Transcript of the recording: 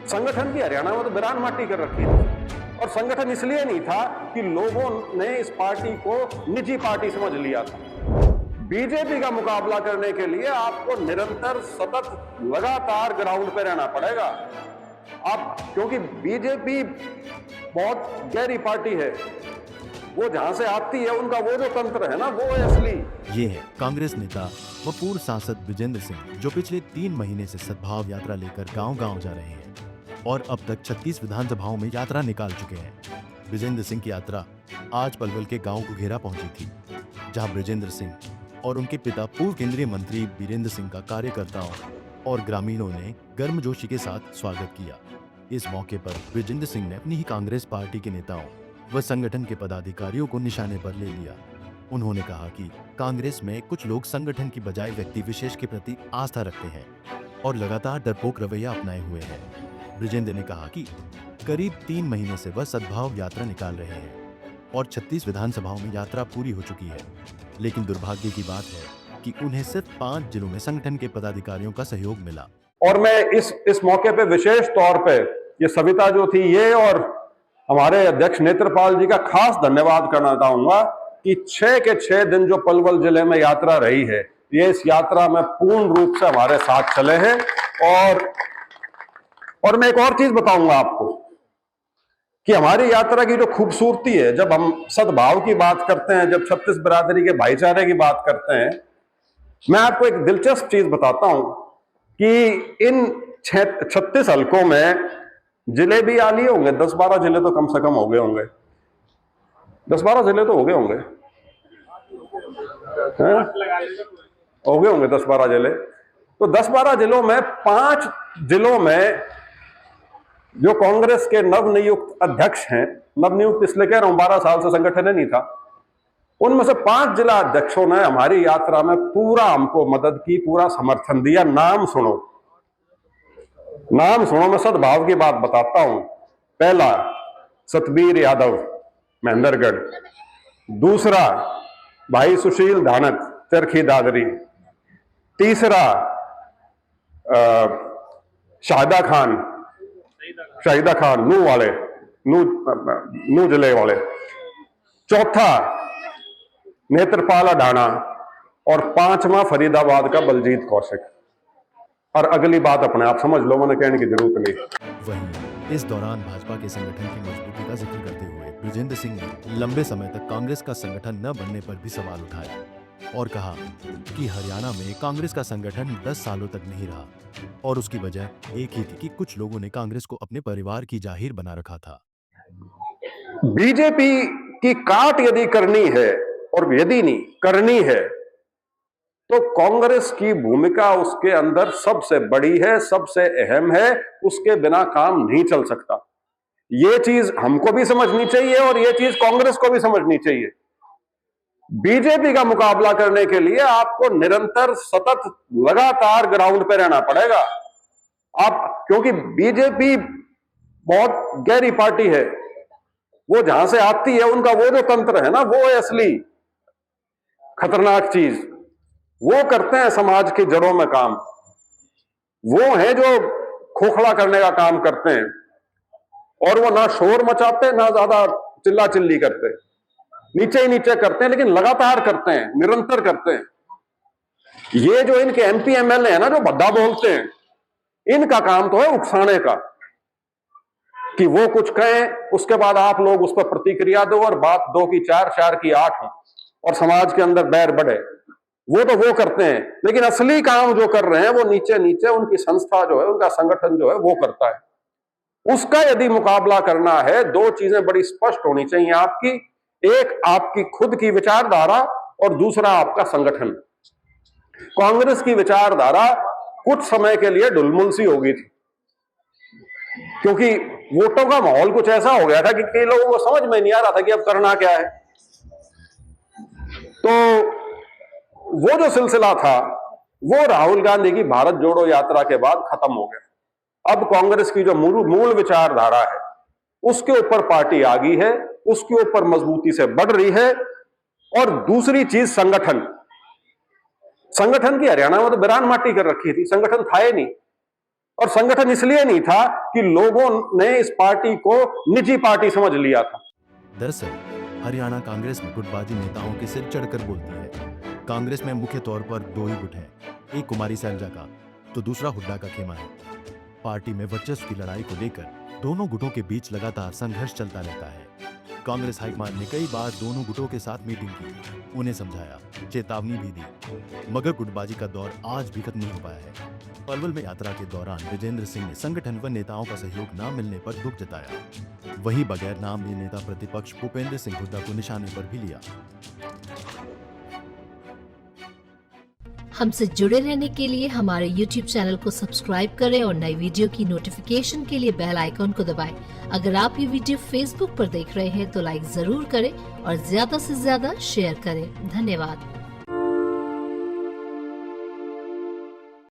संगठन की हरियाणा में तो बिरान माटी कर रखी थी और संगठन इसलिए नहीं था कि लोगों ने इस पार्टी को निजी पार्टी समझ लिया था। बीजेपी का मुकाबला करने के लिए आपको निरंतर सतत लगातार ग्राउंड पे रहना पड़ेगा। आप क्योंकि बीजेपी बहुत गहरी पार्टी है, वो जहां से आती है उनका वो जो तंत्र है ना, वो है असली। ये है कांग्रेस नेता व पूर्व सांसद विजेंद्र सिंह, जो पिछले 3 महीने से सद्भाव यात्रा लेकर गांव-गांव जा रहे हैं और अब तक 36 विधानसभाओं में यात्रा निकाल चुके हैं। विजेंद्र सिंह की यात्रा आज पलवल के गांव कुघेरा पहुंची थी, जहां विजेंद्र सिंह और उनके पिता पूर्व केंद्रीय मंत्री वीरेंद्र सिंह का कार्यकर्ताओं और ग्रामीणों ने गर्मजोशी के साथ स्वागत किया। इस मौके पर विजेंद्र सिंह ने अपनी ही कांग्रेस पार्टी के नेताओं व संगठन के पदाधिकारियों को निशाने पर ले लिया। उन्होंने कहा कि कांग्रेस में कुछ लोग संगठन की बजाय व्यक्ति विशेष के प्रति आस्था रखते हैं और लगातार डरपोक रवैया अपनाए हुए हैं। विजेंद्र ने कहा कि करीब 3 महीने से वह सद्भाव यात्रा निकाल रहे हैं और 36 विधानसभाओं में यात्रा पूरी हो चुकी है, लेकिन दुर्भाग्य की बात है कि उन्हें सिर्फ 5 जिलों में संगठन के पदाधिकारियों का सहयोग मिला। और मैं इस मौके पे विशेष तौर पे ये सविता जो थी ये और हमारे अध्यक्ष नेत्रपाल जी का खास धन्यवाद करना चाहूंगा कि 6 के 6 दिन जो पलवल जिले में यात्रा रही है, ये इस यात्रा में पूर्ण रूप से हमारे साथ चले हैं। और मैं एक और चीज बताऊंगा आपको कि हमारी यात्रा की जो खूबसूरती है, जब हम सद्भाव की बात करते हैं, जब 36 बिरादरी के भाईचारे की बात करते हैं, मैं आपको एक दिलचस्प चीज बताता हूं कि इन 36 हलकों में जिले भी आ लिए होंगे, 10-12 जिले तो कम से कम हो गए होंगे, 10-12 जिले तो हो गए होंगे, हो गए होंगे 10-12 जिले। तो 10-12 जिलों में 5 जिलों में जो कांग्रेस के नवनियुक्त अध्यक्ष हैं, नवनियुक्त इसलिए कह रहा हूं 12 साल से संगठन नहीं था, उनमें से 5 जिला अध्यक्षों ने हमारी यात्रा में पूरा हमको मदद की, पूरा समर्थन दिया। नाम सुनो, मैं सद्भाव की बात बताता हूं। पहला सतबीर यादव महेंद्रगढ़, दूसरा भाई सुशील धानक चरखी दादरी, तीसरा शाहिदा खान नू जिले वाले, चौथा नेत्रपाल अडाना और 5वां फरीदाबाद का बलजीत कौशिक। और अगली बात अपने आप समझ लो, मैंने कहने की जरूरत नहीं। वहीं इस दौरान भाजपा के संगठन की मजबूती का जिक्र करते हुए विजेंद्र सिंह ने लंबे समय तक कांग्रेस का संगठन न बनने पर भी सवाल उठाया और कहा कि हरियाणा में कांग्रेस का संगठन 10 सालों तक नहीं रहा और उसकी वजह एक ही थी कि कुछ लोगों ने कांग्रेस को अपने परिवार की जागीर बना रखा था। बीजेपी की काट यदि करनी है और यदि नहीं करनी है तो कांग्रेस की भूमिका उसके अंदर सबसे बड़ी है, सबसे अहम है, उसके बिना काम नहीं चल सकता। ये चीज हमको भी समझनी चाहिए और ये चीज कांग्रेस को भी समझनी चाहिए। बीजेपी का मुकाबला करने के लिए आपको निरंतर सतत लगातार ग्राउंड पे रहना पड़ेगा। आप क्योंकि बीजेपी बहुत गहरी पार्टी है, वो जहां से आती है उनका वो जो तंत्र है ना, वो है असली खतरनाक चीज। वो करते हैं समाज की जड़ों में काम, वो है जो खोखला करने का काम करते हैं और वो ना शोर मचाते ना ज्यादा चिल्ला चिल्ली करते, नीचे ही नीचे करते हैं, लेकिन लगातार करते हैं, निरंतर करते हैं। ये जो इनके एमपी एमएलए है ना, जो भद्दा बोलते हैं, इनका काम तो है उकसाने का कि वो कुछ कहें, उसके बाद आप लोग उस पर प्रतिक्रिया दो और बात 2 की 4, 4 की 8 हो और समाज के अंदर बैर बढ़े। वो तो वो करते हैं, लेकिन असली काम जो कर रहे हैं वो नीचे नीचे उनकी संस्था जो है, उनका संगठन जो है वो करता है। उसका यदि मुकाबला करना है, 2 चीजें बड़ी स्पष्ट होनी चाहिए आपकी, एक आपकी खुद की विचारधारा और दूसरा आपका संगठन। कांग्रेस की विचारधारा कुछ समय के लिए ढुलमुल सी हो गई थी, क्योंकि वोटों का माहौल कुछ ऐसा हो गया था कि कई लोगों को समझ में नहीं आ रहा था कि अब करना क्या है। तो वो जो सिलसिला था वो राहुल गांधी की भारत जोड़ो यात्रा के बाद खत्म हो गया। अब कांग्रेस की जो मूल विचारधारा है उसके ऊपर पार्टी आ गई है, उसके ऊपर मजबूती से बढ़ रही है। और दूसरी चीज संगठन की हरियाणा में तो बिरान माटी कर रखी थी, संगठन था ही नहीं। और संगठन इसलिए नहीं था कि लोगों ने इस पार्टी को निजी पार्टी समझ लिया था। दरअसल हरियाणा कांग्रेस में गुटबाजी नेताओं के सिर चढ़कर बोलती है। कांग्रेस में मुख्य तौर पर दो ही गुट हैं, एक कुमारी सैलजा का तो दूसरा हुड्डा का खेमा है। पार्टी में वर्चस्व की लड़ाई को लेकर दोनों गुटों के बीच लगातार संघर्ष चलता रहता है। कांग्रेस हाईकमान ने कई बार दोनों गुटों के साथ मीटिंग की, उन्हें समझाया, चेतावनी भी दी, मगर गुटबाजी का दौर आज भी खत्म नहीं हो पाया है। पलवल में यात्रा के दौरान विजेंद्र सिंह ने संगठन व नेताओं का सहयोग न मिलने पर दुख जताया। वहीं बगैर नाम लिए नेता प्रतिपक्ष भूपेंद्र सिंह हुड्डा को निशाने पर भी लिया। हमसे जुड़े रहने के लिए हमारे YouTube चैनल को सब्सक्राइब करें और नई वीडियो की नोटिफिकेशन के लिए बेल आइकॉन को दबाएं। अगर आप ये वीडियो Facebook पर देख रहे हैं तो लाइक जरूर करें और ज्यादा से ज्यादा शेयर करें। धन्यवाद।